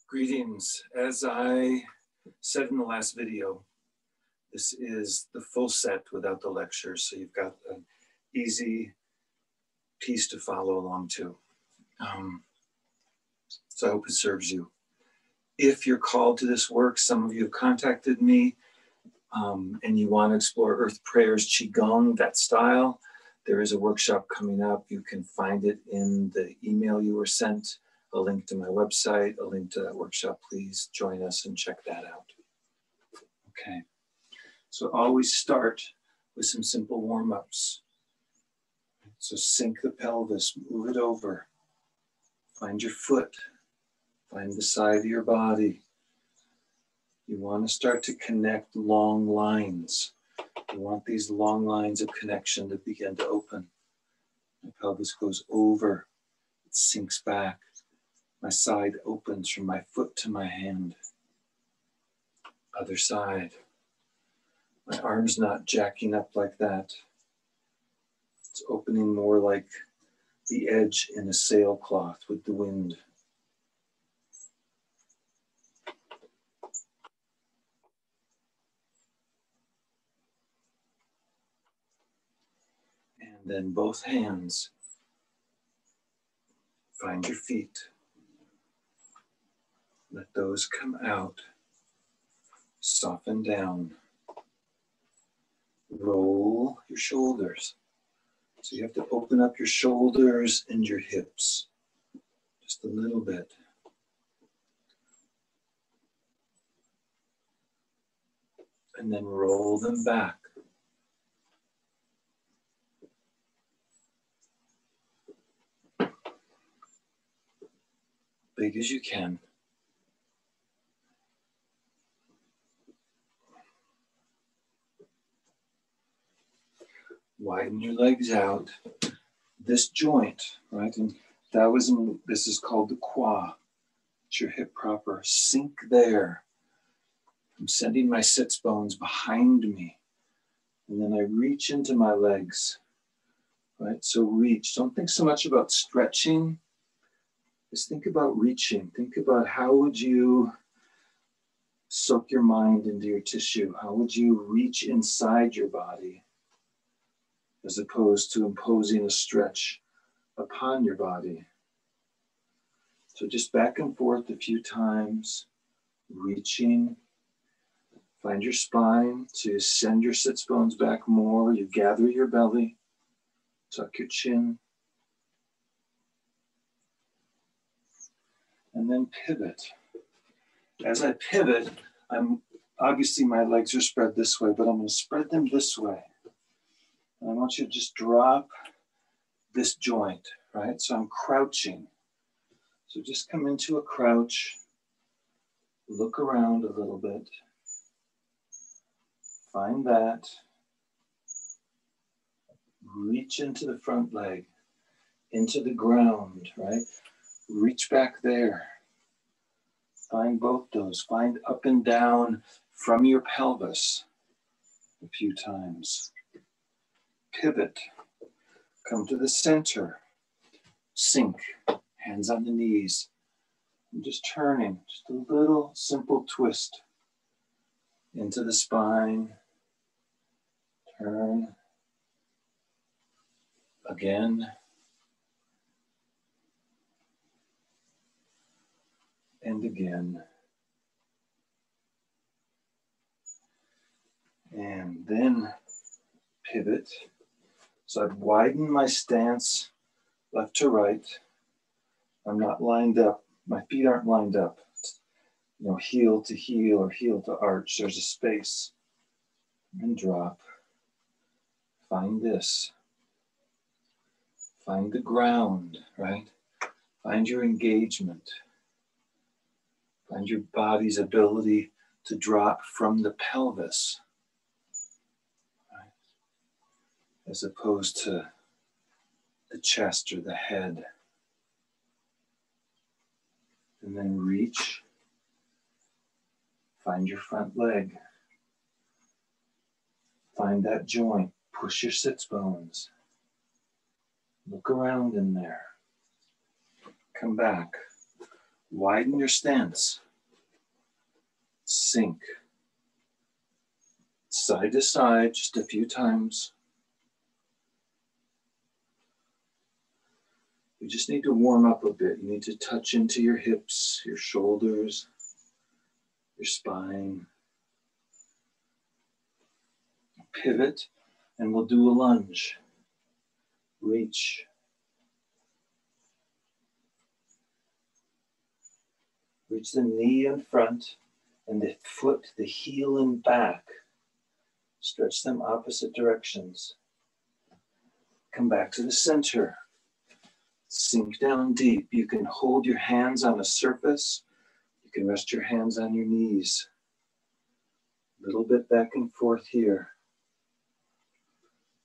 Greetings. As I said in the last video, this is the full set without the lectures, so you've got an easy piece to follow along to. So I hope it serves you. If you're called to this work, some of you have contacted me and you want to explore EarthPrayers Qi Gong, that style, there is a workshop coming up. You can find it in the email you were sent, a link to my website, a link to that workshop. Please join us and check that out. Okay, so always start with some simple warm-ups. So sink the pelvis, move it over, find your foot, find the side of your body. You want to start to connect long lines. You want these long lines of connection to begin to open. My pelvis goes over, it sinks back. My side opens from my foot to my hand. Other side. My arm's not jacking up like that. It's opening more like the edge in a sailcloth with the wind. And then both hands. Find your feet. Let those come out. Soften down. Roll your shoulders. So you have to open up your shoulders and your hips. Just a little bit. And then roll them back. Big as you can. Widen your legs out. This joint, right? In Daoism, this is called the Qua. It's your hip proper. Sink there. I'm sending my sits bones behind me. And then I reach into my legs, right? So reach. Don't think so much about stretching. Just think about reaching. Think about how would you soak your mind into your tissue? How would you reach inside your body? As opposed to imposing a stretch upon your body. So just back and forth a few times, reaching. Find your spine to send your sits bones back more. You gather your belly, tuck your chin. And then pivot. As I pivot, obviously my legs are spread this way, but I'm going to spread them this way. And I want you to just drop this joint, right? So I'm crouching. So just come into a crouch. Look around a little bit. Find that. Reach into the front leg, into the ground, right? Reach back there. Find both those. Find up and down from your pelvis a few times. Pivot, come to the center, sink, hands on the knees. I'm just turning, just a little simple twist into the spine. Turn, again. And again. And then pivot. So I've widened my stance left to right. I'm not lined up. My feet aren't lined up. You know, heel to heel or heel to arch. There's a space. And drop. Find this. Find the ground, right? Find your engagement. Find your body's ability to drop from the pelvis. As opposed to the chest or the head. And then reach. Find your front leg. Find that joint. Push your sits bones. Look around in there. Come back. Widen your stance. Sink. Side to side, just a few times. You just need to warm up a bit. You need to touch into your hips, your shoulders, your spine. Pivot, and we'll do a lunge. Reach. Reach the knee in front and the foot, the heel in back. Stretch them opposite directions. Come back to the center. Sink down deep. You can hold your hands on a surface. You can rest your hands on your knees. A little bit back and forth here.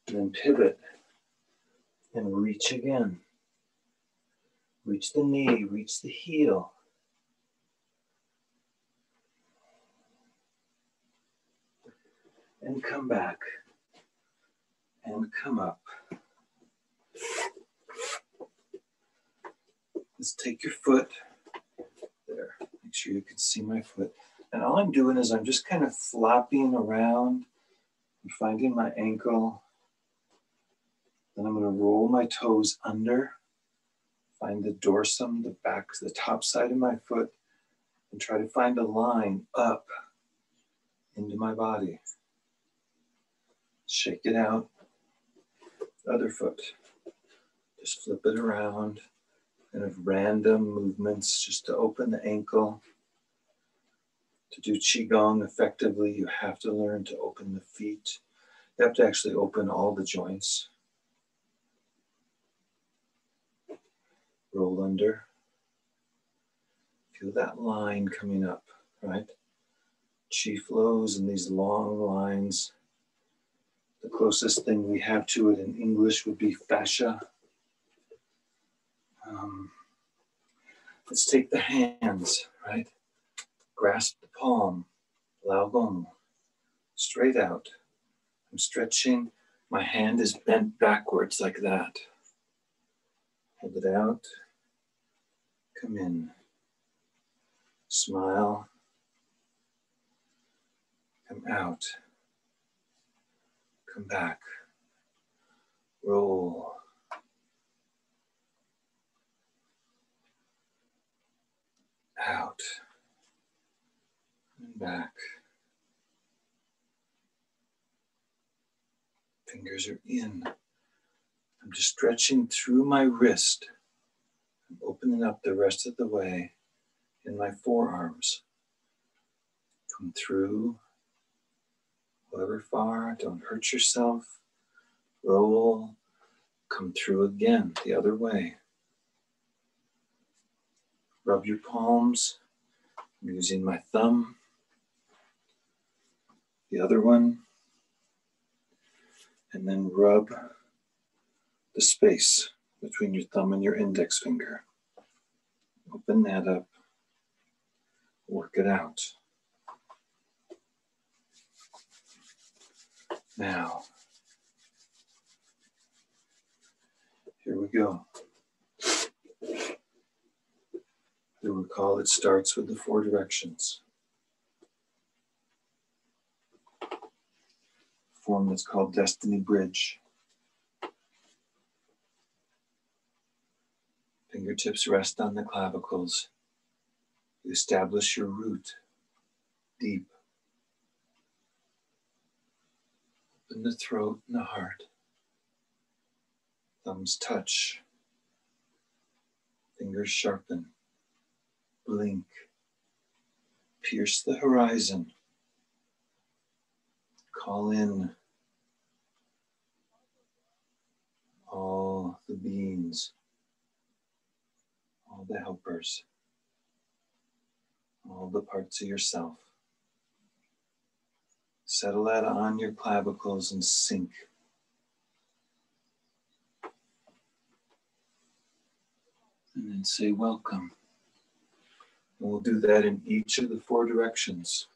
And then pivot and reach again. Reach the knee, reach the heel. And come back. And come up. Let's take your foot. There. Make sure you can see my foot. And all I'm doing is I'm just kind of flopping around and finding my ankle. Then I'm going to roll my toes under. Find the dorsum, the back, the top side of my foot, and try to find a line up into my body. Shake it out. Other foot. Just flip it around. Kind of random movements just to open the ankle. To do Qi Gong effectively, you have to learn to open the feet. You have to actually open all the joints. Roll under. Feel that line coming up, right? Qi flows in these long lines. The closest thing we have to it in English would be fascia. Let's take the hands, right? Grasp the palm, Lao Gong, straight out. I'm stretching. My hand is bent backwards like that. Hold it out. Come in. Smile. Come out. Come back. Roll. Out. And back. Fingers are in. I'm just stretching through my wrist. I'm opening up the rest of the way in my forearms. Come through, however far, don't hurt yourself. Roll, come through again, the other way. Rub your palms. I'm using my thumb. The other one. And then rub the space between your thumb and your index finger. Open that up. Work it out. Now, here we go. You'll recall it starts with the 4 directions. Form that's called Destiny Bridge. Fingertips rest on the clavicles. You establish your root deep. Open the throat and the heart. Thumbs touch. Fingers sharpen. Blink. Pierce the horizon. Call in all the beings, all the helpers, all the parts of yourself. Settle that on your clavicles and sink. And then say welcome. And we'll do that in each of the 4 directions.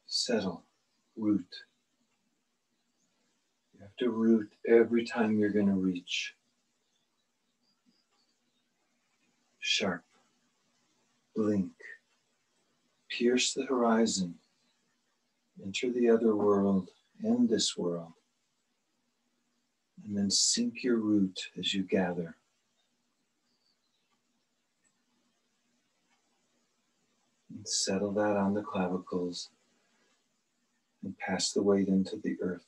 Settle, root. You have to root every time you're going to reach. Sharp. Blink. Pierce the horizon. Enter the other world and this world. And then sink your root as you gather. And settle that on the clavicles and pass the weight into the earth.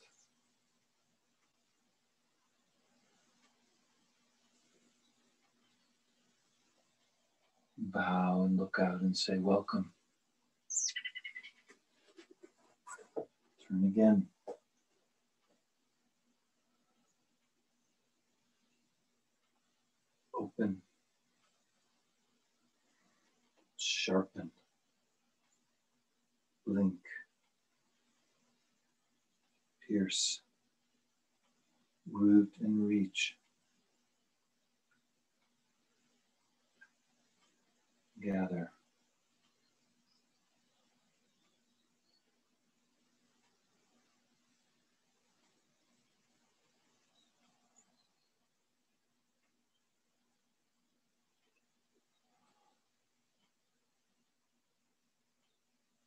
Bow and look out and say, welcome. Turn again. Open. Sharpen. Blink. Pierce. Root and reach. Gather.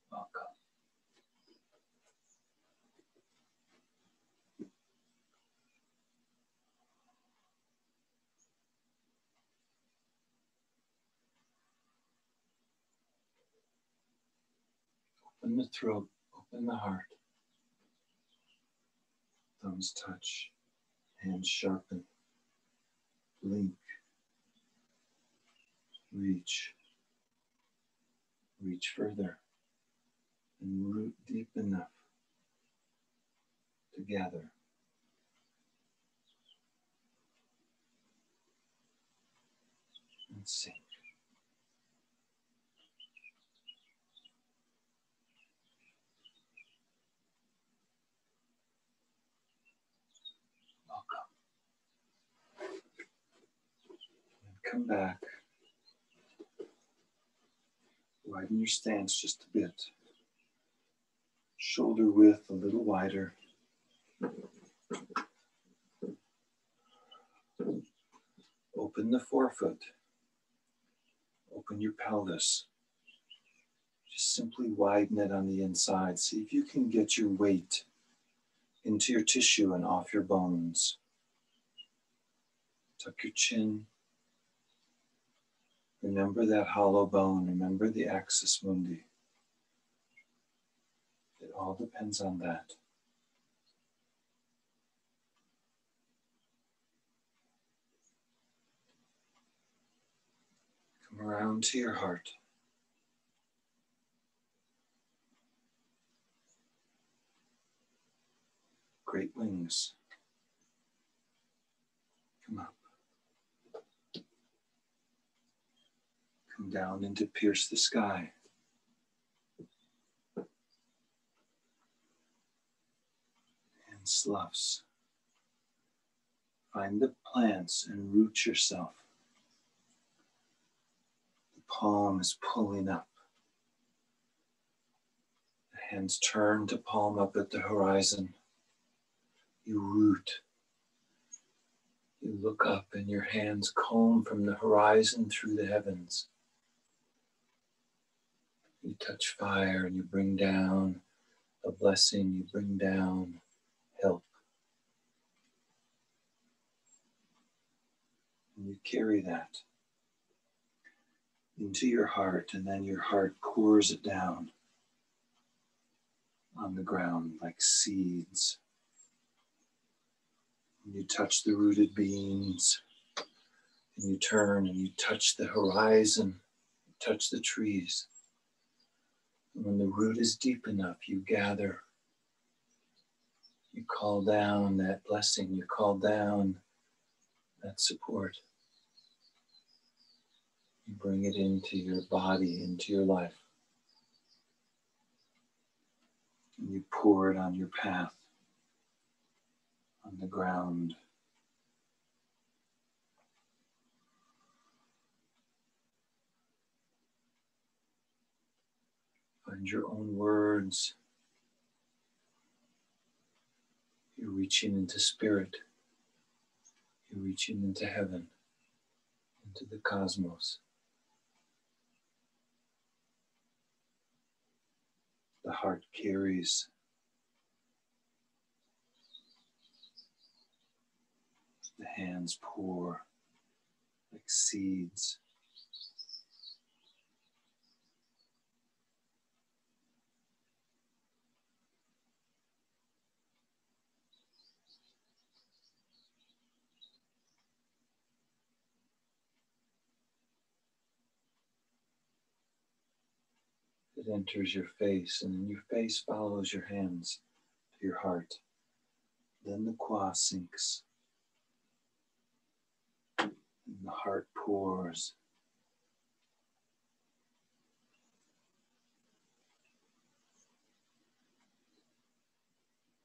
Welcome. Open the throat, open the heart. Thumbs touch, hands sharpen. Blink. Reach. Reach further. And root deep enough to gather. And sink. Come back. Widen your stance just a bit. Shoulder width a little wider. Open the forefoot. Open your pelvis. Just simply widen it on the inside. See if you can get your weight into your tissue and off your bones. Tuck your chin. Remember that hollow bone. Remember the axis mundi. It all depends on that. Come around to your heart. Great wings. Come up. Come down and to pierce the sky. And sloughs. Find the plants and root yourself. The palm is pulling up. The hands turn to palm up at the horizon. You root. You look up and your hands comb from the horizon through the heavens. You touch fire and you bring down a blessing, you bring down help. And you carry that into your heart, and then your heart pours it down on the ground like seeds. And you touch the rooted beings, and you turn and you touch the horizon, you touch the trees. And when the root is deep enough, you gather. You call down that blessing, you call down that support. You bring it into your body, into your life. And you pour it on your path, on the ground. Find your own words. You're reaching into spirit. You're reaching into heaven, into the cosmos. The heart carries. The hands pour like seeds. It enters your face, and then your face follows your hands to your heart. Then the qua sinks, and the heart pours.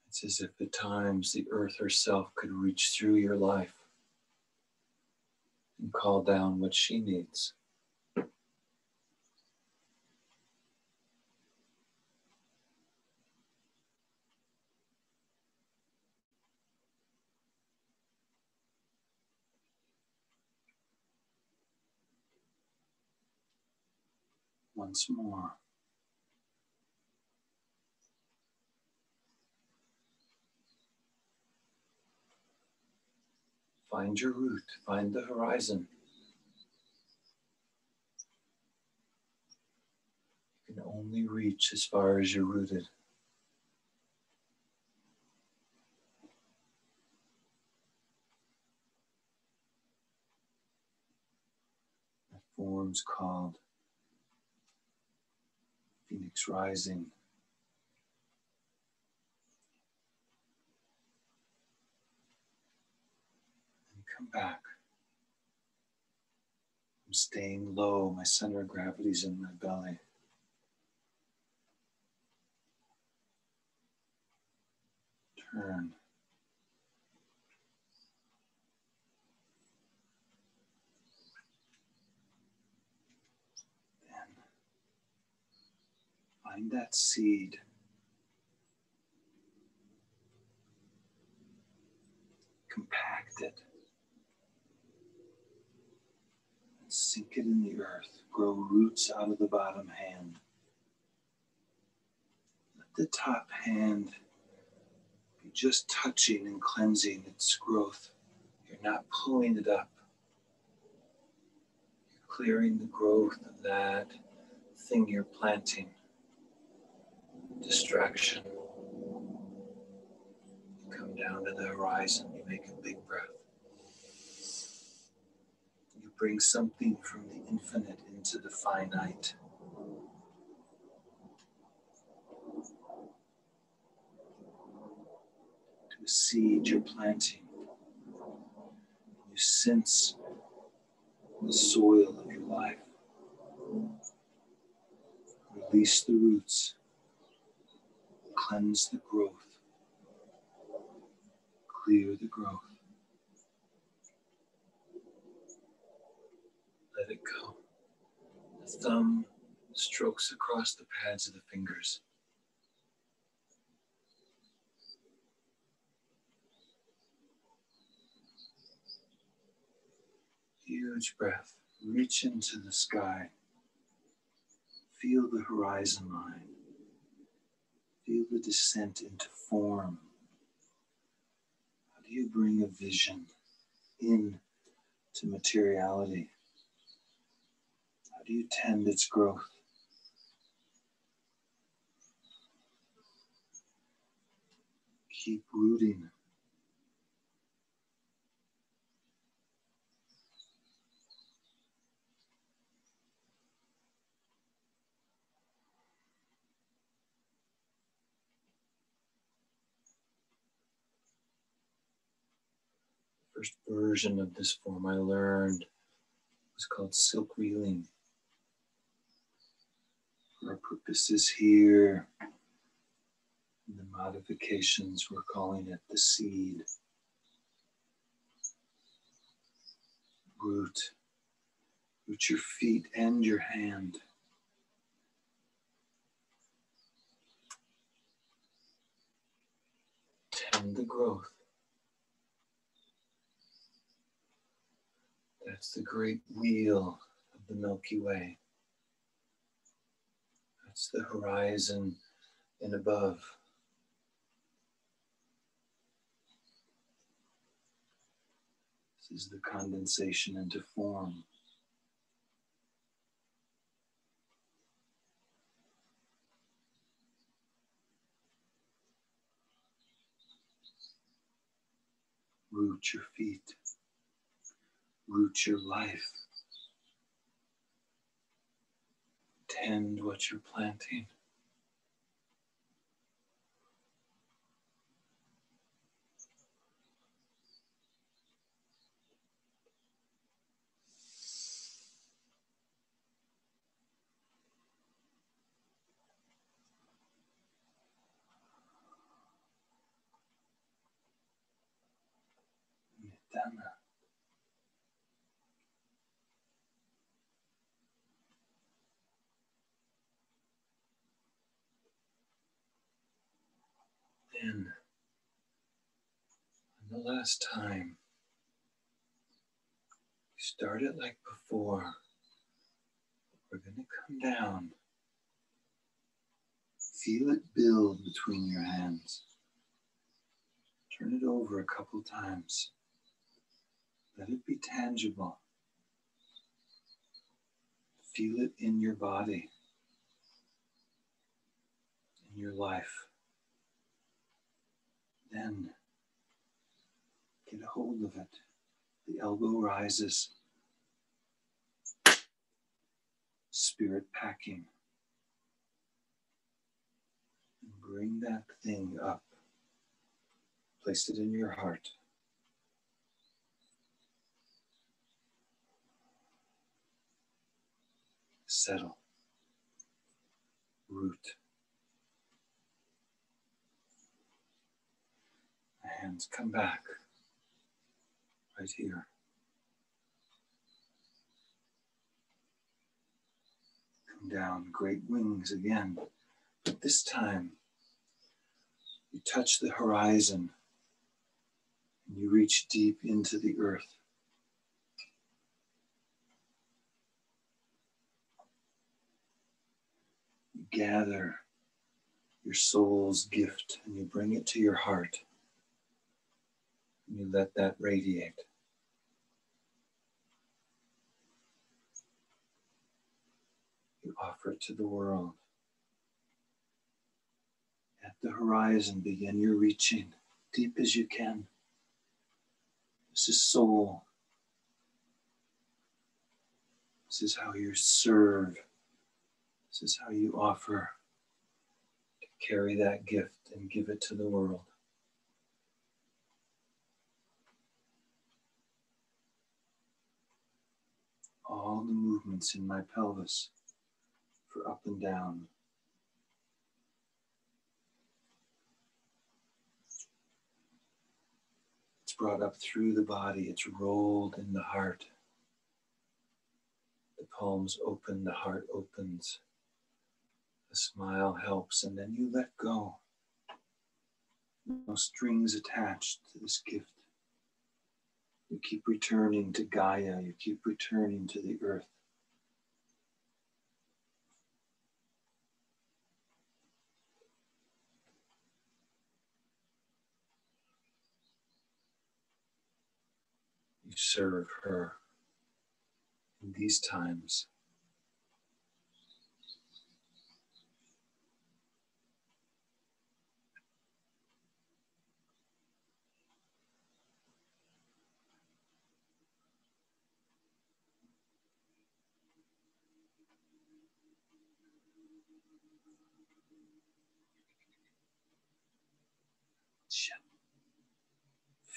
It's as if at times the earth herself could reach through your life and call down what she needs. Once more. Find your root, find the horizon. You can only reach as far as you're rooted. That form's called Phoenix Rising. And come back. I'm staying low. My center of gravity's in my belly. Turn. Then find that seed. Compact it. And sink it in the earth. Grow roots out of the bottom hand. Let the top hand be just touching and cleansing its growth. You're not pulling it up. You're clearing the growth of that thing you're planting. Distraction. You come down to the horizon. You make a big breath. You bring something from the infinite into the finite. To a seed you're planting. You sense the soil of your life. Release the roots. Cleanse the growth. Clear the growth. Let it go. The thumb strokes across the pads of the fingers. Huge breath. Reach into the sky. Feel the horizon line. Feel the descent into form. How do you bring a vision into materiality? How do you tend its growth? Keep rooting. First version of this form I learned was called silk reeling. For our purposes here, in the modifications, we're calling it the seed. Root. Root your feet and your hand. and the growth. That's the great wheel of the Milky Way. That's the horizon and above. This is the condensation into form. Root your feet. Root your life. Tend what you're planting. Dana. Then, the last time, start it like before. We're going to come down. Feel it build between your hands. Turn it over a couple times. Let it be tangible. Feel it in your body, in your life. Then get a hold of it. The elbow rises. Spirit packing. And bring that thing up. Place it in your heart. Settle. Root. The hands come back. Right here. Come down. Great wings again. But this time, you touch the horizon. And you reach deep into the earth. You gather your soul's gift and you bring it to your heart. And you let that radiate. You offer it to the world. At the horizon, begin your reaching deep as you can. This is soul. This is how you serve. This is how you offer to carry that gift and give it to the world. All the movements in my pelvis for up and down. It's brought up through the body. It's rolled in the heart. The palms open, the heart opens. The smile helps, and then you let go. No strings attached to this gift. You keep returning to Gaia. You keep returning to the earth. You serve her in these times.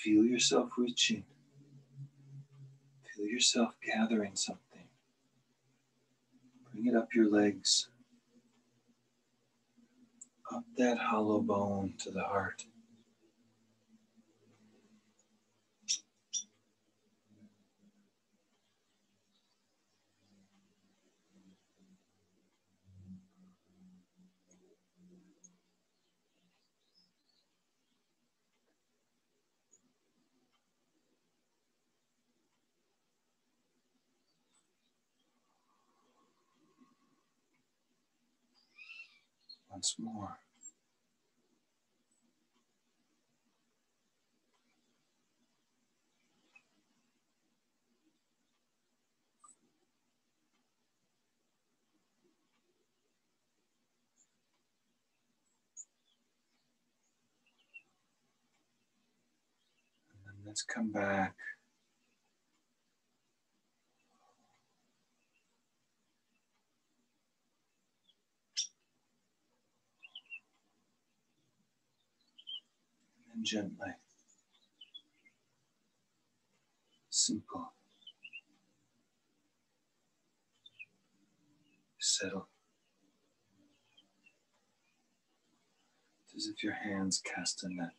Feel yourself reaching. Feel yourself gathering something. Bring it up your legs. Up that hollow bone to the heart. Once more. And then let's come back. And gently. Simple. Settle. It's as if your hands cast a net.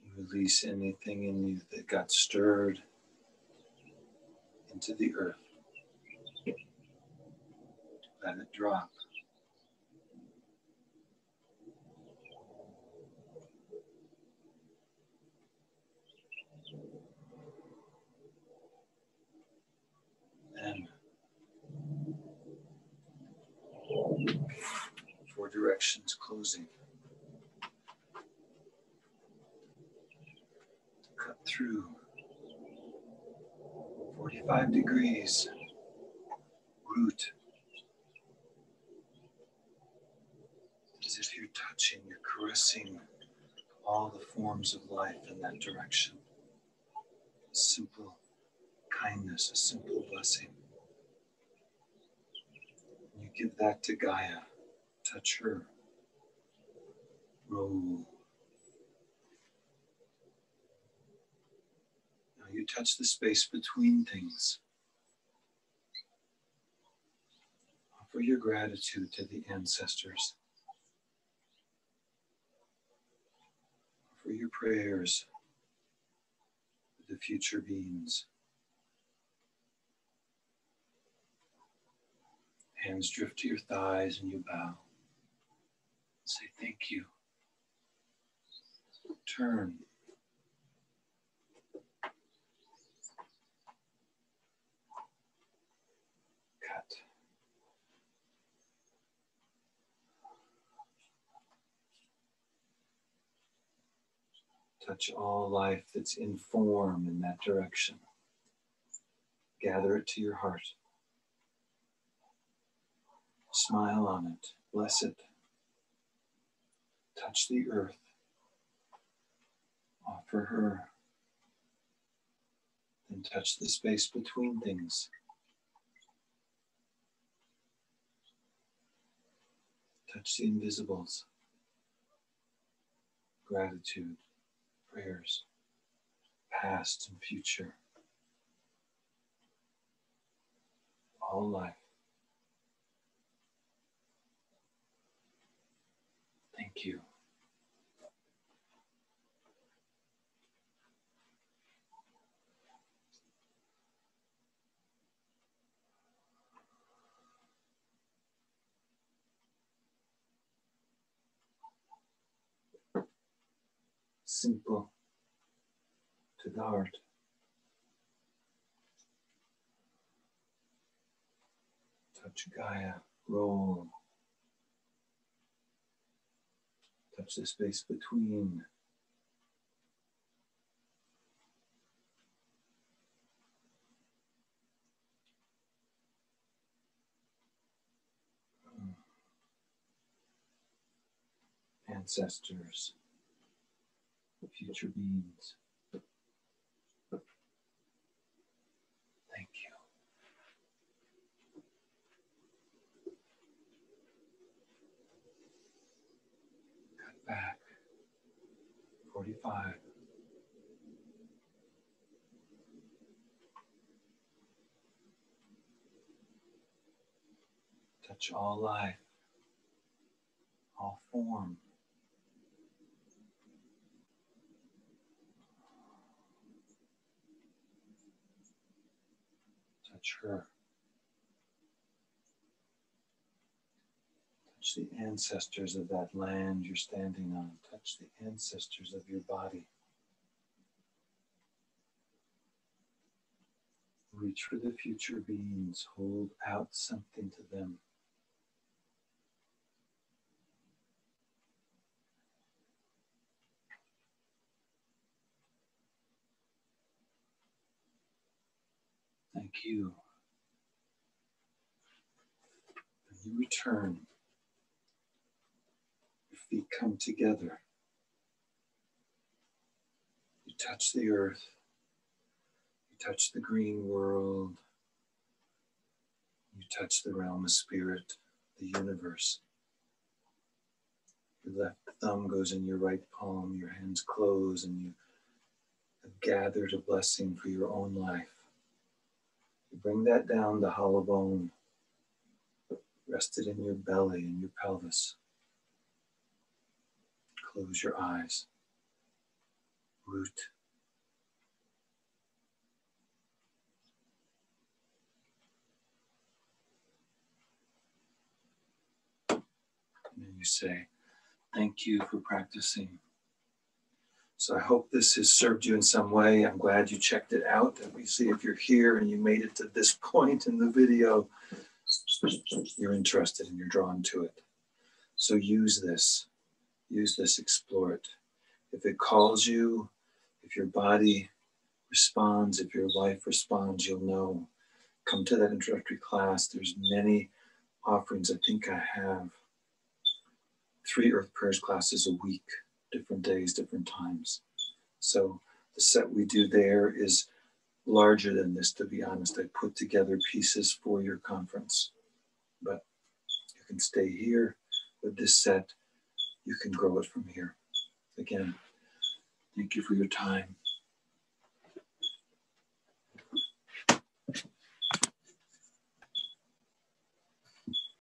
You release anything in you that got stirred into the earth. Let it drop. And 4 directions closing. Cut through 45 degrees. Root. As if you're touching, you're caressing all the forms of life in that direction. A simple kindness, a simple blessing. You give that to Gaia. Touch her. Roll. Now you touch the space between things. Offer your gratitude to the ancestors. Offer your prayers to the future beings. Hands drift to your thighs and you bow. Say thank you. Turn. Cut. Touch all life that's in form in that direction. Gather it to your heart. Smile on it. Bless it. Touch the earth. Offer her. Then touch the space between things. Touch the invisibles. Gratitude, prayers, past and future. All life. Thank you. Simple to the heart. Touch Gaia, roll. Touch the space between. Ancestors, future beings. Thank you. Cut back. 45. Touch all life, all form. Touch her. Touch the ancestors of that land you're standing on. Touch the ancestors of your body. Reach for the future beings. Hold out something to them. Thank you. When you return, your feet come together. You touch the earth. You touch the green world. You touch the realm of spirit, the universe. Your left thumb goes in your right palm, your hands close, and you have gathered a blessing for your own life. You bring that down the hollow bone, rested in your belly and your pelvis. Close your eyes. Root. And then you say, thank you for practicing. So I hope this has served you in some way. I'm glad you checked it out. Obviously, if you're here and you made it to this point in the video, you're interested and you're drawn to it. So use this, explore it. If it calls you, if your body responds, if your life responds, you'll know. Come to that introductory class. There's many offerings. I think I have 3 Earth Prayers classes a week, different days, different times. So the set we do there is larger than this, to be honest. I put together pieces for your conference, but you can stay here with this set. You can grow it from here. Again, thank you for your time.